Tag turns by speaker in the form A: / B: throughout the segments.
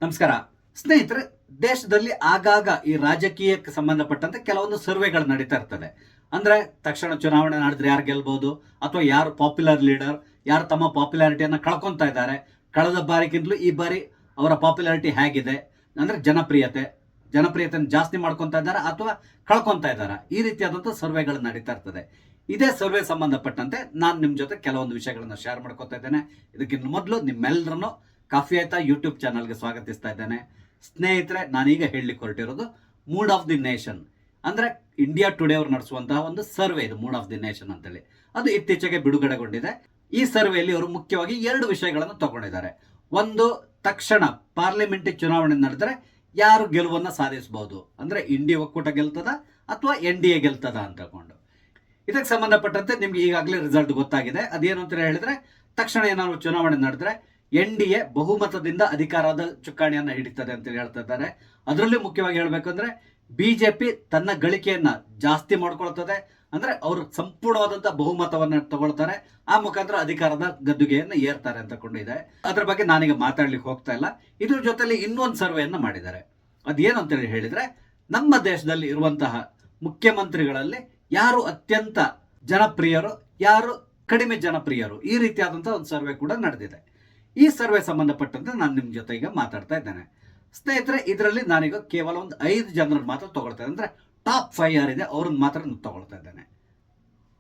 A: ನಮಸ್ಕಾರ ಸ್ನೇಹಿತರೆ. ದೇಶದಲ್ಲಿ ಆಗಾಗ ಈ ರಾಜಕೀಯಕ್ಕೆ ಸಂಬಂಧಪಟ್ಟಂತೆ ಕೆಲವೊಂದು ಸರ್ವೆಗಳು ನಡೀತಾ ಇರ್ತದೆ. ಅಂದ್ರೆ ತಕ್ಷಣ ಚುನಾವಣೆ ನಡೆದ್ರೆ ಯಾರು ಗೆಲ್ಬಹುದು, ಅಥವಾ ಯಾರು ಪಾಪ್ಯುಲರ್ ಲೀಡರ್, ಯಾರು ತಮ್ಮ ಪಾಪ್ಯುಲಾರಿಟಿಯನ್ನು ಕಳ್ಕೊತಾ ಇದ್ದಾರೆ, ಕಳೆದ ಬಾರಿಗಿಂತಲೂ ಈ ಬಾರಿ ಅವರ ಪಾಪ್ಯುಲಾರಿಟಿ ಹೇಗಿದೆ, ಅಂದ್ರೆ ಜನಪ್ರಿಯತೆಯನ್ನು ಜಾಸ್ತಿ ಮಾಡ್ಕೊತಾ ಇದ್ದಾರೆ ಅಥವಾ ಕಳ್ಕೊತಾ ಇದ್ದಾರೆ, ಈ ರೀತಿಯಾದಂಥ ಸರ್ವೆಗಳು ನಡೀತಾ ಇರ್ತದೆ. ಇದೇ ಸರ್ವೆ ಸಂಬಂಧಪಟ್ಟಂತೆ ನಾನು ನಿಮ್ಮ ಜೊತೆ ಕೆಲವೊಂದು ವಿಷಯಗಳನ್ನು ಶೇರ್ ಮಾಡ್ಕೊತಾ ಇದ್ದೇನೆ. ಇದಕ್ಕಿಂತ ಮೊದಲು ನಿಮ್ಮೆಲ್ಲರನ್ನು ಕಾಫಿ ಆಯ್ತಾ ಯೂಟ್ಯೂಬ್ ಚಾನಲ್ಗೆ ಸ್ವಾಗತಿಸ್ತಾ ಇದ್ದೇನೆ. ಸ್ನೇಹಿತರೆ, ನಾನೀಗ ಹೇಳಲಿಕ್ಕೆ ಹೊರಟಿರೋದು ಮೂಡ್ ಆಫ್ ದಿ ನೇಷನ್, ಅಂದ್ರೆ ಇಂಡಿಯಾ ಟುಡೇ ಅವರು ನಡೆಸುವಂತಹ ಒಂದು ಸರ್ವೆ. ಇದು ಮೂಡ್ ಆಫ್ ದಿ ನೇಷನ್ ಅಂತೇಳಿ ಅದು ಇತ್ತೀಚೆಗೆ ಬಿಡುಗಡೆಗೊಂಡಿದೆ. ಈ ಸರ್ವೆಯಲ್ಲಿ ಅವರು ಮುಖ್ಯವಾಗಿ ಎರಡು ವಿಷಯಗಳನ್ನು ತಗೊಂಡಿದ್ದಾರೆ. ಒಂದು, ತಕ್ಷಣ ಪಾರ್ಲಿಮೆಂಟ್ ಚುನಾವಣೆ ನಡೆದರೆ ಯಾರು ಗೆಲುವನ್ನು ಸಾಧಿಸಬಹುದು, ಅಂದ್ರೆ ಇಂಡಿ ಒಕ್ಕೂಟ ಗೆಲ್ತದ ಅಥವಾ NDA ಗೆಲ್ತದ ಅಂತ ತಗೊಂಡು. ಇದಕ್ಕೆ ಸಂಬಂಧಪಟ್ಟಂತೆ ನಿಮ್ಗೆ ಈಗಾಗಲೇ ರಿಸಲ್ಟ್ ಗೊತ್ತಾಗಿದೆ. ಅದೇನು ಅಂತ ಹೇಳಿದ್ರೆ, ತಕ್ಷಣ ಏನಾದ್ರು ಚುನಾವಣೆ ನಡೆದ್ರೆ NDA ಬಹುಮತದಿಂದ ಅಧಿಕಾರದ ಚುಕ್ಕಾಣಿಯನ್ನ ಹಿಡಿತದೆ ಅಂತ ಹೇಳ್ತಾ ಇದ್ದಾರೆ. ಅದರಲ್ಲಿ ಮುಖ್ಯವಾಗಿ ಹೇಳ್ಬೇಕಂದ್ರೆ ಬಿಜೆಪಿ ತನ್ನ ಗಳಿಕೆಯನ್ನ ಜಾಸ್ತಿ ಮಾಡ್ಕೊಳ್ತದೆ, ಅಂದ್ರೆ ಅವರು ಸಂಪೂರ್ಣವಾದಂತಹ ಬಹುಮತವನ್ನ ತಗೊಳ್ತಾರೆ, ಆ ಮುಖಾಂತರ ಅಧಿಕಾರದ ಗದ್ದುಗೆಯನ್ನು ಏರ್ತಾರೆ ಅಂತ ಕೊಂಡಿದೆ. ಅದ್ರ ಬಗ್ಗೆ ನಾನೀಗ ಮಾತಾಡ್ಲಿಕ್ಕೆ ಹೋಗ್ತಾ ಇಲ್ಲ. ಇದ್ರ ಜೊತೆಲಿ ಇನ್ನೊಂದು ಸರ್ವೆಯನ್ನ ಮಾಡಿದ್ದಾರೆ. ಅದೇನು ಅಂತ ಹೇಳಿದ್ರೆ, ನಮ್ಮ ದೇಶದಲ್ಲಿ ಇರುವಂತಹ ಮುಖ್ಯಮಂತ್ರಿಗಳಲ್ಲಿ ಯಾರು ಅತ್ಯಂತ ಜನಪ್ರಿಯರು, ಯಾರು ಕಡಿಮೆ ಜನಪ್ರಿಯರು, ಈ ರೀತಿಯಾದಂತಹ ಒಂದು ಸರ್ವೆ ಕೂಡ ನಡೆದಿದೆ. ಈ ಸರ್ವೆ ಸಂಬಂಧಪಟ್ಟಂತೆ ನಾನು ನಿಮ್ಮ ಜೊತೆ ಈಗ ಮಾತಾಡ್ತಾ ಇದ್ದೇನೆ. ಸ್ನೇಹಿತರೆ, ಇದರಲ್ಲಿ ನಾನೀಗ ಕೇವಲ ಒಂದು 5 ಜನರನ್ನು ಮಾತ್ರ ತಗೊಳ್ತಾ ಇದ್ದೇನೆ. ಅಂದ್ರೆ ಟಾಪ್ 5 ಯಾರಿದೆ ಅವ್ರನ್ನ ಮಾತ್ರ ತಗೊಳ್ತಾ ಇದ್ದೇನೆ.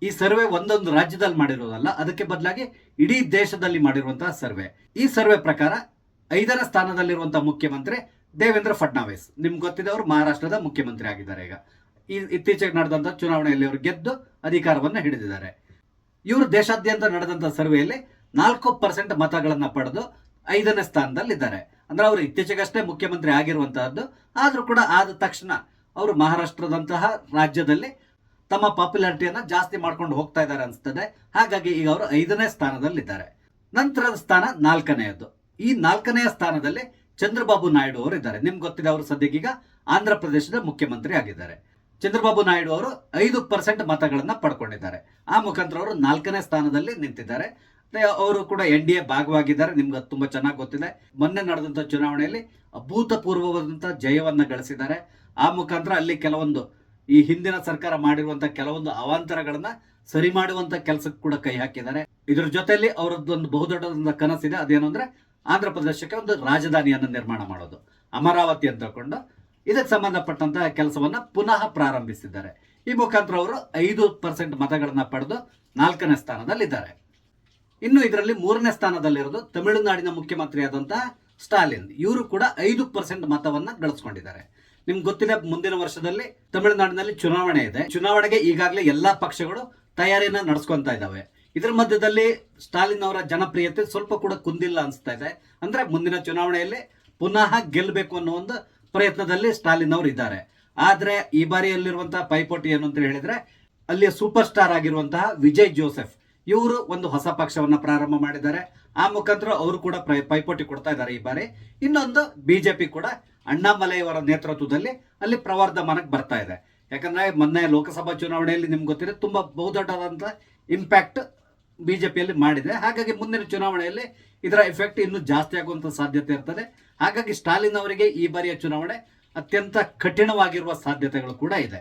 A: ಈ ಸರ್ವೆ ಒಂದೊಂದು ರಾಜ್ಯದಲ್ಲಿ ಮಾಡಿರೋದಲ್ಲ, ಅದಕ್ಕೆ ಬದಲಾಗಿ ಇಡೀ ದೇಶದಲ್ಲಿ ಮಾಡಿರುವಂತಹ ಸರ್ವೆ. ಈ ಸರ್ವೆ ಪ್ರಕಾರ 5ನೇ ಸ್ಥಾನದಲ್ಲಿರುವಂತಹ ಮುಖ್ಯಮಂತ್ರಿ ದೇವೇಂದ್ರ ಫಡ್ನವೀಸ್. ನಿಮ್ಗೆ ಗೊತ್ತಿದೆ, ಅವರು ಮಹಾರಾಷ್ಟ್ರದ ಮುಖ್ಯಮಂತ್ರಿ ಆಗಿದ್ದಾರೆ. ಈಗ ಇತ್ತೀಚೆಗೆ ನಡೆದಂತಹ ಚುನಾವಣೆಯಲ್ಲಿ ಅವರು ಗೆದ್ದು ಅಧಿಕಾರವನ್ನು ಹಿಡಿದಿದ್ದಾರೆ. ಇವರು ದೇಶಾದ್ಯಂತ ನಡೆದಂತಹ ಸರ್ವೆಯಲ್ಲಿ 4% ಮತಗಳನ್ನ ಪಡೆದು 5ನೇ ಸ್ಥಾನದಲ್ಲಿದ್ದಾರೆ. ಅಂದ್ರೆ ಅವರು ಇತ್ತೀಚೆಗಷ್ಟೇ ಮುಖ್ಯಮಂತ್ರಿ ಆಗಿರುವಂತಹದ್ದು, ಆದ್ರೂ ಕೂಡ ಆದ ತಕ್ಷಣ ಅವರು ಮಹಾರಾಷ್ಟ್ರದಂತಹ ರಾಜ್ಯದಲ್ಲಿ ತಮ್ಮ ಪಾಪ್ಯುಲಾರಿಟಿಯನ್ನ ಜಾಸ್ತಿ ಮಾಡ್ಕೊಂಡು ಹೋಗ್ತಾ ಇದ್ದಾರೆ ಅನಿಸ್ತದೆ. ಹಾಗಾಗಿ ಈಗ ಅವರು 5ನೇ ಸ್ಥಾನದಲ್ಲಿದ್ದಾರೆ. ನಂತರದ ಸ್ಥಾನ 4ನೇಯದ್ದು. ಈ 4ನೇ ಸ್ಥಾನದಲ್ಲಿ ಚಂದ್ರಬಾಬು ನಾಯ್ಡು ಅವರು ಇದ್ದಾರೆ. ನಿಮ್ಗೆ ಗೊತ್ತಿದೆ, ಅವರು ಸದ್ಯಕ್ಕೀಗ ಆಂಧ್ರ ಪ್ರದೇಶದ ಮುಖ್ಯಮಂತ್ರಿ ಆಗಿದ್ದಾರೆ. ಚಂದ್ರಬಾಬು ನಾಯ್ಡು ಅವರು 5% ಮತಗಳನ್ನ ಪಡ್ಕೊಂಡಿದ್ದಾರೆ. ಆ ಮುಖಾಂತರ ಅವರು 4ನೇ ಸ್ಥಾನದಲ್ಲಿ ನಿಂತಿದ್ದಾರೆ. ಅವರು ಕೂಡ NDA ಭಾಗವಾಗಿದ್ದಾರೆ. ನಿಮ್ಗೆ ತುಂಬಾ ಚೆನ್ನಾಗಿ ಗೊತ್ತಿದೆ, ಮೊನ್ನೆ ನಡೆದಂತ ಚುನಾವಣೆಯಲ್ಲಿ ಅಭೂತಪೂರ್ವವಾದಂತಹ ಜಯವನ್ನ ಗಳಿಸಿದ್ದಾರೆ. ಆ ಮುಖಾಂತರ ಅಲ್ಲಿ ಕೆಲವೊಂದು ಈ ಹಿಂದಿನ ಸರ್ಕಾರ ಮಾಡಿರುವಂತಹ ಕೆಲವೊಂದು ಅವಾಂತರಗಳನ್ನ ಸರಿ ಮಾಡುವಂತ ಕೆಲಸಕ್ಕೆ ಕೂಡ ಕೈ ಹಾಕಿದ್ದಾರೆ. ಇದ್ರ ಜೊತೆಯಲ್ಲಿ ಅವರದ್ದೊಂದು ಬಹುದೊಡ್ಡ ಕನಸಿದೆ. ಅದೇನು ಅಂದ್ರೆ ಆಂಧ್ರ ಪ್ರದೇಶಕ್ಕೆ ಒಂದು ರಾಜಧಾನಿಯನ್ನು ನಿರ್ಮಾಣ ಮಾಡೋದು, ಅಮರಾವತಿ ಅಂತ ತಗೊಂಡು ಇದಕ್ಕೆ ಸಂಬಂಧಪಟ್ಟಂತಹ ಕೆಲಸವನ್ನ ಪುನಃ ಪ್ರಾರಂಭಿಸಿದ್ದಾರೆ. ಈ ಮುಖಾಂತರ ಅವರು 5% ಮತಗಳನ್ನ ಪಡೆದು 4ನೇ ಸ್ಥಾನದಲ್ಲಿದ್ದಾರೆ. ಇನ್ನು ಇದರಲ್ಲಿ 3ನೇ ಸ್ಥಾನದಲ್ಲಿರೋದು ತಮಿಳುನಾಡಿನ ಮುಖ್ಯಮಂತ್ರಿಯಾದಂತಹ ಸ್ಟಾಲಿನ್. ಇವರು ಕೂಡ 5% ಮತವನ್ನ ಗಳಿಸ್ಕೊಂಡಿದ್ದಾರೆ. ನಿಮ್ಗೆ ಗೊತ್ತಿದೆ, ಮುಂದಿನ ವರ್ಷದಲ್ಲಿ ತಮಿಳುನಾಡಿನಲ್ಲಿ ಚುನಾವಣೆ ಇದೆ. ಚುನಾವಣೆಗೆ ಈಗಾಗಲೇ ಎಲ್ಲಾ ಪಕ್ಷಗಳು ತಯಾರಿಯನ್ನ ನಡೆಸ್ಕೊಂತ ಇದ್ದಾವೆ. ಇದರ ಮಧ್ಯದಲ್ಲಿ ಸ್ಟಾಲಿನ್ ಅವರ ಜನಪ್ರಿಯತೆ ಸ್ವಲ್ಪ ಕೂಡ ಕುಂದಿಲ್ಲ ಅನಿಸ್ತಾ ಇದೆ. ಅಂದ್ರೆ ಮುಂದಿನ ಚುನಾವಣೆಯಲ್ಲಿ ಪುನಃ ಗೆಲ್ಲಬೇಕು ಅನ್ನೋ ಒಂದು ಪ್ರಯತ್ನದಲ್ಲಿ ಸ್ಟಾಲಿನ್ ಅವರು ಇದ್ದಾರೆ. ಆದ್ರೆ ಈ ಬಾರಿಯಲ್ಲಿರುವಂತಹ ಪೈಪೋಟಿ ಏನು ಅಂತ ಹೇಳಿದ್ರೆ, ಅಲ್ಲಿಯ ಸೂಪರ್ ಸ್ಟಾರ್ ಆಗಿರುವಂತಹ ವಿಜಯ್ ಜೋಸೆಫ್ ಇವರು ಒಂದು ಹೊಸ ಪಕ್ಷವನ್ನ ಪ್ರಾರಂಭ ಮಾಡಿದ್ದಾರೆ. ಆ ಮುಖಾಂತರ ಅವರು ಕೂಡ ಪೈಪೋಟಿ ಕೊಡ್ತಾ ಇದ್ದಾರೆ ಈ ಬಾರಿ. ಇನ್ನೊಂದು ಬಿಜೆಪಿ ಕೂಡ ಅಣ್ಣಾಮಲೈ ಅವರ ನೇತೃತ್ವದಲ್ಲಿ ಅಲ್ಲಿ ಪ್ರವರ್ಧಮಾನಕ್ಕೆ ಬರ್ತಾ ಇದೆ. ಯಾಕಂದ್ರೆ ಮೊನ್ನೆ ಲೋಕಸಭಾ ಚುನಾವಣೆಯಲ್ಲಿ ನಿಮ್ಗೆ ಗೊತ್ತಿದೆ, ತುಂಬಾ ಬಹುದೊಡ್ಡದಾದಂತಹ ಇಂಪ್ಯಾಕ್ಟ್ ಬಿಜೆಪಿಯಲ್ಲಿ ಮಾಡಿದೆ. ಹಾಗಾಗಿ ಮುಂದಿನ ಚುನಾವಣೆಯಲ್ಲಿ ಇದರ ಎಫೆಕ್ಟ್ ಇನ್ನೂ ಜಾಸ್ತಿ ಆಗುವಂತ ಸಾಧ್ಯತೆ ಇರ್ತದೆ. ಹಾಗಾಗಿ ಸ್ಟಾಲಿನ್ ಅವರಿಗೆ ಈ ಬಾರಿಯ ಚುನಾವಣೆ ಅತ್ಯಂತ ಕಠಿಣವಾಗಿರುವ ಸಾಧ್ಯತೆಗಳು ಕೂಡ ಇದೆ.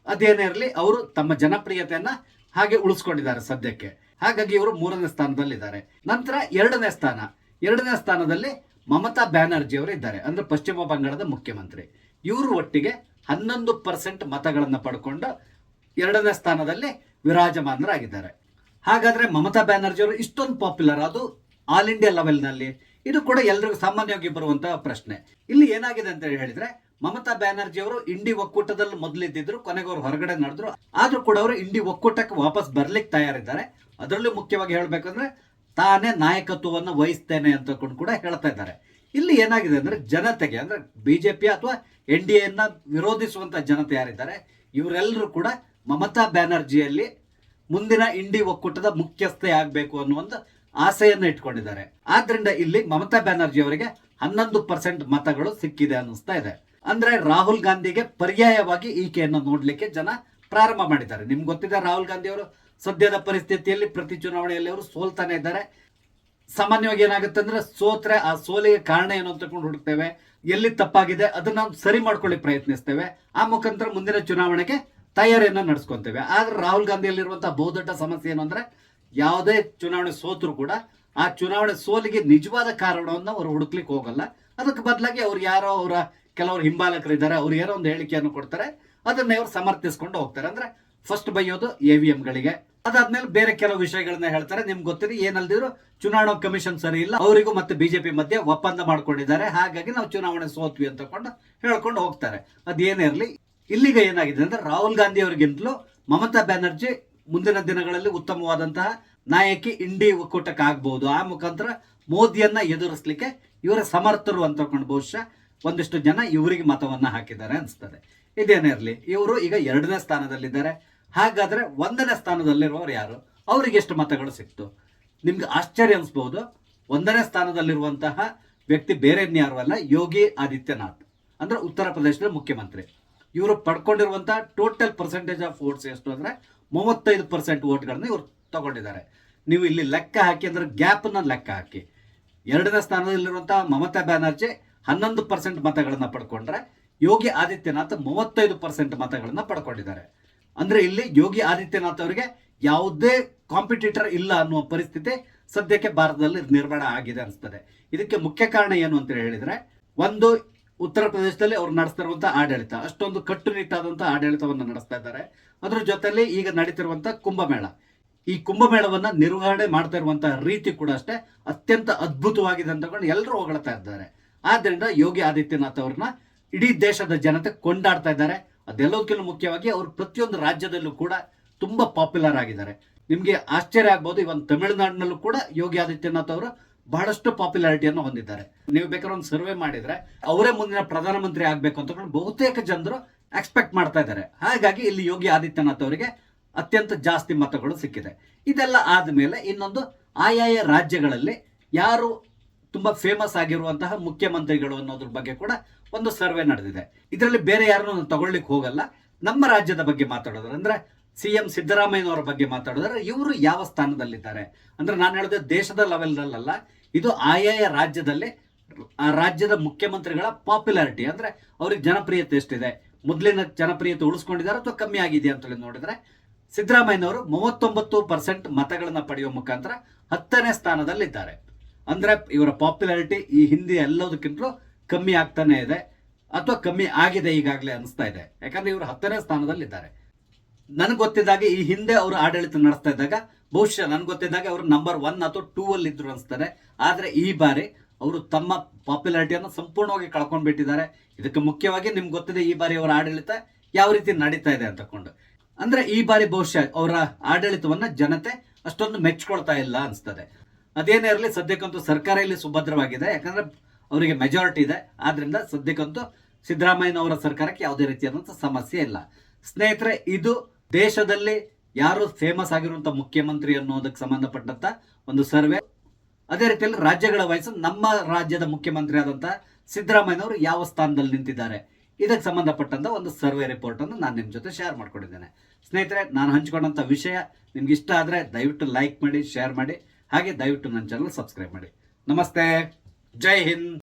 A: ಅದೇನೇ ಇರಲಿ, ಅವರು ತಮ್ಮ ಜನಪ್ರಿಯತೆಯನ್ನ ಹಾಗೆ ಉಳಿಸ್ಕೊಂಡಿದ್ದಾರೆ ಸದ್ಯಕ್ಕೆ. ಹಾಗಾಗಿ ಇವರು 3ನೇ ಸ್ಥಾನದಲ್ಲಿದ್ದಾರೆ. ನಂತರ 2ನೇ ಸ್ಥಾನದಲ್ಲಿ ಮಮತಾ ಬ್ಯಾನರ್ಜಿ ಅವರು ಇದ್ದಾರೆ. ಅಂದ್ರೆ ಪಶ್ಚಿಮ ಬಂಗಾಳದ ಮುಖ್ಯಮಂತ್ರಿ. ಇವರು ಒಟ್ಟಿಗೆ 11% ಮತಗಳನ್ನ ಪಡ್ಕೊಂಡು 2ನೇ ಸ್ಥಾನದಲ್ಲಿ ವಿರಾಜಮಾನರಾಗಿದ್ದಾರೆ. ಹಾಗಾದ್ರೆ ಮಮತಾ ಬ್ಯಾನರ್ಜಿ ಅವರು ಇಷ್ಟೊಂದು ಪಾಪ್ಯುಲರ್, ಅದು ಆಲ್ ಇಂಡಿಯಾ ಲೆವೆಲ್ ನಲ್ಲಿ, ಇದು ಕೂಡ ಎಲ್ರಿಗೂ ಸಾಮಾನ್ಯವಾಗಿ ಬರುವಂತಹ ಪ್ರಶ್ನೆ. ಇಲ್ಲಿ ಏನಾಗಿದೆ ಅಂತ ಹೇಳಿದ್ರೆ, ಮಮತಾ ಬ್ಯಾನರ್ಜಿ ಅವರು ಇಂಡಿ ಒಕ್ಕೂಟದಲ್ಲಿ ಮೊದಲಿದ್ದಿದ್ರು, ಕೊನೆಗೆ ಅವರು ಹೊರಗಡೆ ನಡೆದ್ರು. ಆದ್ರೂ ಕೂಡ ಅವರು ಇಂಡಿ ಒಕ್ಕೂಟಕ್ಕೆ ವಾಪಸ್ ಬರ್ಲಿಕ್ಕೆ ತಯಾರಿದ್ದಾರೆ. ಅದರಲ್ಲೂ ಮುಖ್ಯವಾಗಿ ಹೇಳ್ಬೇಕಂದ್ರೆ ತಾನೇ ನಾಯಕತ್ವವನ್ನು ವಹಿಸ್ತೇನೆ ಅಂತ ಕೂಡ ಹೇಳ್ತಾ ಇದ್ದಾರೆ. ಇಲ್ಲಿ ಏನಾಗಿದೆ ಅಂದ್ರೆ, ಜನತೆಗೆ ಅಂದ್ರೆ ಬಿಜೆಪಿ ಅಥವಾ NDAಯನ್ನ ವಿರೋಧಿಸುವಂತ ಜನತೆ ಯಾರಿದ್ದಾರೆ, ಇವರೆಲ್ಲರೂ ಕೂಡ ಮಮತಾ ಬ್ಯಾನರ್ಜಿಯಲ್ಲಿ ಮುಂದಿನ ಇಂಡಿ ಒಕ್ಕೂಟದ ಮುಖ್ಯಸ್ಥೆ ಆಗ್ಬೇಕು ಅನ್ನೋ ಒಂದು ಆಸೆಯನ್ನು ಇಟ್ಕೊಂಡಿದ್ದಾರೆ. ಆದ್ರಿಂದ ಇಲ್ಲಿ ಮಮತಾ ಬ್ಯಾನರ್ಜಿ ಅವರಿಗೆ 11% ಮತಗಳು ಸಿಕ್ಕಿದೆ ಅನ್ನಿಸ್ತಾ ಇದೆ. ಅಂದ್ರೆ ರಾಹುಲ್ ಗಾಂಧಿಗೆ ಪರ್ಯಾಯವಾಗಿ ಈಕೆಯನ್ನು ನೋಡ್ಲಿಕ್ಕೆ ಜನ ಪ್ರಾರಂಭ ಮಾಡಿದ್ದಾರೆ. ನಿಮ್ಗೆ ಗೊತ್ತಿದೆ, ರಾಹುಲ್ ಗಾಂಧಿ ಅವರು ಸದ್ಯದ ಪರಿಸ್ಥಿತಿಯಲ್ಲಿ ಪ್ರತಿ ಚುನಾವಣೆಯಲ್ಲಿ ಅವರು ಸೋಲ್ತಾನೆ ಇದ್ದಾರೆ. ಸಾಮಾನ್ಯವಾಗಿ ಏನಾಗುತ್ತೆ ಅಂದ್ರೆ ಸೋತ್ರೆ ಆ ಸೋಲಿಗೆ ಕಾರಣ ಏನು ಅಂತ ಹುಡುಕ್ತೇವೆ, ಎಲ್ಲಿ ತಪ್ಪಾಗಿದೆ ಅದನ್ನ ನಾವು ಸರಿ ಮಾಡ್ಕೊಳ್ಳಿಕ್ ಪ್ರಯತ್ನಿಸ್ತೇವೆ. ಆ ಮುಖಾಂತರ ಮುಂದಿನ ಚುನಾವಣೆಗೆ ತಯಾರಿಯನ್ನ ನಡೆಸ್ಕೊಂತೇವೆ. ಆದ್ರೆ ರಾಹುಲ್ ಗಾಂಧಿಯಲ್ಲಿರುವಂತಹ ಬಹುದೊಡ್ಡ ಸಮಸ್ಯೆ ಏನು ಅಂದ್ರೆ ಯಾವುದೇ ಚುನಾವಣೆ ಸೋತರು ಕೂಡ ಆ ಚುನಾವಣೆ ಸೋಲಿಗೆ ನಿಜವಾದ ಕಾರಣವನ್ನು ಅವರು ಹುಡುಕ್ಲಿಕ್ಕೆ ಹೋಗಲ್ಲ. ಅದಕ್ಕೆ ಬದಲಾಗಿ ಅವ್ರು ಯಾರೋ ಅವರ ಕೆಲವರು ಹಿಂಬಾಲಕರಿದ್ದಾರೆ, ಅವ್ರು ಏನೋ ಒಂದು ಹೇಳಿಕೆಯನ್ನು ಕೊಡ್ತಾರೆ, ಅದನ್ನೇ ಅವ್ರು ಸಮರ್ಥಿಸ್ಕೊಂಡು ಹೋಗ್ತಾರೆ. ಅಂದ್ರೆ ಫಸ್ಟ್ ಬೈಯೋದು EVM-ಗಳಿಗೆ, ಅದಾದ್ಮೇಲೆ ಬೇರೆ ಕೆಲವು ವಿಷಯಗಳನ್ನ ಹೇಳ್ತಾರೆ. ನಿಮ್ಗೆ ಗೊತ್ತಿದೆ, ಏನಲ್ದಿದ್ರು ಚುನಾವಣಾ ಕಮಿಷನ್ ಸರಿ ಇಲ್ಲ, ಅವರಿಗೂ ಮತ್ತೆ ಬಿಜೆಪಿ ಮಧ್ಯೆ ಒಪ್ಪಂದ ಮಾಡ್ಕೊಂಡಿದ್ದಾರೆ, ಹಾಗಾಗಿ ನಾವು ಚುನಾವಣೆ ಸೋತ್ವಿ ಅಂತ ಹೇಳ್ಕೊಂಡು ಹೋಗ್ತಾರೆ. ಅದೇನೇ ಇರಲಿ, ಇಲ್ಲಿಗ ಏನಾಗಿದೆ ಅಂದ್ರೆ ರಾಹುಲ್ ಗಾಂಧಿ ಅವರಿಗಿಂತಲೂ ಮಮತಾ ಬ್ಯಾನರ್ಜಿ ಮುಂದಿನ ದಿನಗಳಲ್ಲಿ ಉತ್ತಮವಾದಂತಹ ನಾಯಕಿ ಇಂಡಿ ಒಕ್ಕೂಟಕ್ಕೆ ಆಗ್ಬಹುದು. ಆ ಮುಖಾಂತರ ಮೋದಿಯನ್ನ ಎದುರಿಸಲಿಕ್ಕೆ ಇವರ ಸಮರ್ಥರು ಅಂತ ಬಹುಶಃ ಒಂದಿಷ್ಟು ಜನ ಇವರಿಗೆ ಮತವನ್ನ ಹಾಕಿದ್ದಾರೆ ಅನ್ಸ್ತದೆ. ಇದೇನೇ ಇರಲಿ, ಇವರು ಈಗ 2ನೇ ಸ್ಥಾನದಲ್ಲಿದ್ದಾರೆ. ಹಾಗಾದ್ರೆ 1ನೇ ಸ್ಥಾನದಲ್ಲಿರುವವರು ಯಾರು, ಅವರಿಗೆ ಎಷ್ಟು ಮತಗಳು ಸಿಕ್ತು? ನಿಮ್ಗೆ ಆಶ್ಚರ್ಯ ಅನ್ಸ್ಬಹುದು. 1ನೇ ಸ್ಥಾನದಲ್ಲಿರುವಂತಹ ವ್ಯಕ್ತಿ ಬೇರೆ ಯಾರು ಅಲ್ಲ, ಯೋಗಿ ಆದಿತ್ಯನಾಥ್, ಅಂದ್ರೆ ಉತ್ತರ ಪ್ರದೇಶದ ಮುಖ್ಯಮಂತ್ರಿ. ಇವರು ಪಡ್ಕೊಂಡಿರುವಂತಹ ಟೋಟಲ್ ಪರ್ಸೆಂಟೇಜ್ ಆಫ್ ವೋಟ್ಸ್ ಎಷ್ಟು ಅಂದ್ರೆ 35% ವೋಟ್ಗಳನ್ನ ಇವರು ತಗೊಂಡಿದ್ದಾರೆ. ನೀವು ಇಲ್ಲಿ ಲೆಕ್ಕ ಹಾಕಿ ಅಂದ್ರೆ ಗ್ಯಾಪ್ ನ ಲೆಕ್ಕ ಹಾಕಿ, 2ನೇ ಸ್ಥಾನದಲ್ಲಿರುವಂತಹ ಮಮತಾ ಬ್ಯಾನರ್ಜಿ 11% ಮತಗಳನ್ನ ಪಡ್ಕೊಂಡ್ರೆ ಯೋಗಿ ಆದಿತ್ಯನಾಥ್ 35% ಮತಗಳನ್ನ ಪಡ್ಕೊಂಡಿದ್ದಾರೆ. ಅಂದ್ರೆ ಇಲ್ಲಿ ಯೋಗಿ ಆದಿತ್ಯನಾಥ್ ಅವರಿಗೆ ಯಾವುದೇ ಕಾಂಪಿಟೇಟರ್ ಇಲ್ಲ ಅನ್ನುವ ಪರಿಸ್ಥಿತಿ ಸದ್ಯಕ್ಕೆ ಭಾರತದಲ್ಲಿ ನಿರ್ಮಾಣ ಆಗಿದೆ ಅನಿಸ್ತದೆ. ಇದಕ್ಕೆ ಮುಖ್ಯ ಕಾರಣ ಏನು ಅಂತ ಹೇಳಿದ್ರೆ, ಒಂದು ಉತ್ತರ ಪ್ರದೇಶದಲ್ಲಿ ಅವ್ರು ನಡೆಸ್ತಿರುವಂತಹ ಆಡಳಿತ, ಅಷ್ಟೊಂದು ಕಟ್ಟುನಿಟ್ಟಾದಂತಹ ಆಡಳಿತವನ್ನು ನಡೆಸ್ತಾ ಇದ್ದಾರೆ. ಅದ್ರ ಜೊತೆಲಿ ಈಗ ನಡೀತಿರುವಂತಹ ಕುಂಭಮೇಳ, ಈ ಕುಂಭಮೇಳವನ್ನ ನಿರ್ವಹಣೆ ಮಾಡ್ತಾ ಇರುವಂತಹ ರೀತಿ ಕೂಡ ಅಷ್ಟೇ ಅತ್ಯಂತ ಅದ್ಭುತವಾಗಿದೆ ಅಂತಕೊಂಡು ಎಲ್ಲರೂ ಹೊಗಳ್ತಾ ಇದ್ದಾರೆ. ಆದ್ರಿಂದ ಯೋಗಿ ಆದಿತ್ಯನಾಥ್ ಅವ್ರನ್ನ ಇಡೀ ದೇಶದ ಜನತೆ ಕೊಂಡಾಡ್ತಾ ಇದ್ದಾರೆ. ಅದೆಲ್ಲದಕ್ಕಿಂತ ಮುಖ್ಯವಾಗಿ ಅವರು ಪ್ರತಿಯೊಂದು ರಾಜ್ಯದಲ್ಲೂ ಕೂಡ ತುಂಬಾ ಪಾಪ್ಯುಲರ್ ಆಗಿದ್ದಾರೆ. ನಿಮ್ಗೆ ಆಶ್ಚರ್ಯ ಆಗ್ಬಹುದು, ಇವನ್ ತಮಿಳುನಾಡಿನಲ್ಲೂ ಕೂಡ ಯೋಗಿ ಆದಿತ್ಯನಾಥ್ ಅವರು ಬಹಳಷ್ಟು ಪಾಪ್ಯುಲಾರಿಟಿಯನ್ನು ಹೊಂದಿದ್ದಾರೆ. ನೀವು ಬೇಕಾದ್ರೆ ಒಂದು ಸರ್ವೆ ಮಾಡಿದ್ರೆ ಅವರೇ ಮುಂದಿನ ಪ್ರಧಾನಮಂತ್ರಿ ಆಗ್ಬೇಕು ಅಂತ ಬಹುತೇಕ ಜನರು ಎಕ್ಸ್ಪೆಕ್ಟ್ ಮಾಡ್ತಾ ಇದ್ದಾರೆ. ಹಾಗಾಗಿ ಇಲ್ಲಿ ಯೋಗಿ ಆದಿತ್ಯನಾಥ್ ಅವರಿಗೆ ಅತ್ಯಂತ ಜಾಸ್ತಿ ಮತಗಳು ಸಿಕ್ಕಿದೆ. ಇದೆಲ್ಲ ಆದ್ಮೇಲೆ ಇನ್ನೊಂದು ಆಯಾಯ ರಾಜ್ಯಗಳಲ್ಲಿ ಯಾರು ತುಂಬಾ ಫೇಮಸ್ ಆಗಿರುವಂತಹ ಮುಖ್ಯಮಂತ್ರಿಗಳು ಅನ್ನೋದ್ರ ಬಗ್ಗೆ ಕೂಡ ಒಂದು ಸರ್ವೆ ನಡೆದಿದೆ. ಇದರಲ್ಲಿ ಬೇರೆ ಯಾರನ್ನು ತಗೊಳ್ಳಿಕ್ಕೆ ಹೋಗಲ್ಲ. ನಮ್ಮ ರಾಜ್ಯದ ಬಗ್ಗೆ ಮಾತಾಡೋದ್ರೆ ಅಂದ್ರೆ CM ಸಿದ್ದರಾಮಯ್ಯನವರ ಬಗ್ಗೆ ಮಾತಾಡಿದ್ರೆ ಇವರು ಯಾವ ಸ್ಥಾನದಲ್ಲಿದ್ದಾರೆ ಅಂದ್ರೆ, ನಾನು ಹೇಳಿದೆ ದೇಶದ ಲೆವೆಲ್ನಲ್ಲ, ಇದು ಆಯಾಯ ರಾಜ್ಯದಲ್ಲಿ ಆ ರಾಜ್ಯದ ಮುಖ್ಯಮಂತ್ರಿಗಳ ಪಾಪ್ಯುಲಾರಿಟಿ ಅಂದ್ರೆ ಅವ್ರಿಗೆ ಜನಪ್ರಿಯತೆ ಎಷ್ಟಿದೆ, ಮೊದಲಿನ ಜನಪ್ರಿಯತೆ ಉಳಿಸ್ಕೊಂಡಿದ್ದಾರೆ ಅಥವಾ ಕಮ್ಮಿ ಆಗಿದೆ ಅಂತ ನೋಡಿದ್ರೆ ಸಿದ್ದರಾಮಯ್ಯನವರು 39% ಮತಗಳನ್ನ ಪಡೆಯುವ ಮುಖಾಂತರ 10ನೇ ಸ್ಥಾನದಲ್ಲಿದ್ದಾರೆ. ಅಂದ್ರೆ ಇವರ ಪಾಪ್ಯುಲಾರಿಟಿ ಈ ಹಿಂದೆ ಎಲ್ಲದಕ್ಕಿಂತಲೂ ಕಮ್ಮಿ ಆಗ್ತಾನೆ ಇದೆ, ಅಥವಾ ಕಮ್ಮಿ ಆಗಿದೆ ಈಗಾಗಲೇ ಅನಿಸ್ತಾ ಇದೆ. ಯಾಕಂದ್ರೆ ಇವರು 10ನೇ ಸ್ಥಾನದಲ್ಲಿದ್ದಾರೆ. ನನ್ಗೆ ಗೊತ್ತಿದ್ದಾಗ ಈ ಹಿಂದೆ ಅವರು ಆಡಳಿತ ನಡೆಸ್ತಾ ಇದ್ದಾಗ ಬಹುಶಃ ನನ್ಗೆ ಗೊತ್ತಿದ್ದಾಗ ಅವರು ನಂಬರ್ 1 ಅಥವಾ 2 ಅಲ್ಲಿ ಇದ್ರು ಅನಿಸ್ತಾರೆ. ಆದ್ರೆ ಈ ಬಾರಿ ಅವರು ತಮ್ಮ ಪಾಪ್ಯುಲಾರಿಟಿಯನ್ನು ಸಂಪೂರ್ಣವಾಗಿ ಕಳ್ಕೊಂಡ್ಬಿಟ್ಟಿದ್ದಾರೆ. ಇದಕ್ಕೆ ಮುಖ್ಯವಾಗಿ ನಿಮ್ಗೆ ಗೊತ್ತಿದೆ ಈ ಬಾರಿ ಅವರ ಆಡಳಿತ ಯಾವ ರೀತಿ ನಡೀತಾ ಇದೆ ಅಂತಕೊಂಡು. ಅಂದ್ರೆ ಈ ಬಾರಿ ಬಹುಶಃ ಅವರ ಆಡಳಿತವನ್ನ ಜನತೆ ಅಷ್ಟೊಂದು ಮೆಚ್ಕೊಳ್ತಾ ಇಲ್ಲ ಅನಿಸ್ತದೆ. ಅದೇನೇ ಇರಲಿ, ಸದ್ಯಕ್ಕಂತೂ ಸರ್ಕಾರ ಇಲ್ಲಿ ಸುಭದ್ರವಾಗಿದೆ, ಯಾಕಂದ್ರೆ ಅವರಿಗೆ ಮೆಜಾರಿಟಿ ಇದೆ. ಆದ್ರಿಂದ ಸದ್ಯಕ್ಕಂತೂ ಸಿದ್ದರಾಮಯ್ಯನವರ ಸರ್ಕಾರಕ್ಕೆ ಯಾವುದೇ ರೀತಿಯಾದಂತಹ ಸಮಸ್ಯೆ ಇಲ್ಲ. ಸ್ನೇಹಿತರೆ, ಇದು ದೇಶದಲ್ಲಿ ಯಾರು ಫೇಮಸ್ ಆಗಿರುವಂತಹ ಮುಖ್ಯಮಂತ್ರಿ ಅನ್ನೋದಕ್ಕೆ ಸಂಬಂಧಪಟ್ಟಂತ ಒಂದು ಸರ್ವೆ. ಅದೇ ರೀತಿಯಲ್ಲಿ ರಾಜ್ಯಗಳ ವಯಸ್ಸು ನಮ್ಮ ರಾಜ್ಯದ ಮುಖ್ಯಮಂತ್ರಿ ಆದಂತಹ ಸಿದ್ದರಾಮಯ್ಯನವರು ಯಾವ ಸ್ಥಾನದಲ್ಲಿ ನಿಂತಿದ್ದಾರೆ, ಇದಕ್ಕೆ ಸಂಬಂಧಪಟ್ಟಂತ ಒಂದು ಸರ್ವೆ ರಿಪೋರ್ಟ್ ಅನ್ನು ನಾನು ನಿಮ್ಮ ಜೊತೆ ಶೇರ್ ಮಾಡ್ಕೊಂಡಿದ್ದೇನೆ. ಸ್ನೇಹಿತರೆ, ನಾನು ಹಂಚಿಕೊಂಡಂತ ವಿಷಯ ನಿಮ್ಗೆ ಇಷ್ಟ ಆದ್ರೆ ದಯವಿಟ್ಟು ಲೈಕ್ ಮಾಡಿ, ಶೇರ್ ಮಾಡಿ, ಹಾಗೆ ದಯವಿಟ್ಟು ನನ್ನ ಚಾನಲ್ ಸಬ್ಸ್ಕ್ರೈಬ್ ಮಾಡಿ. ನಮಸ್ತೆ, ಜೈ ಹಿಂದ್.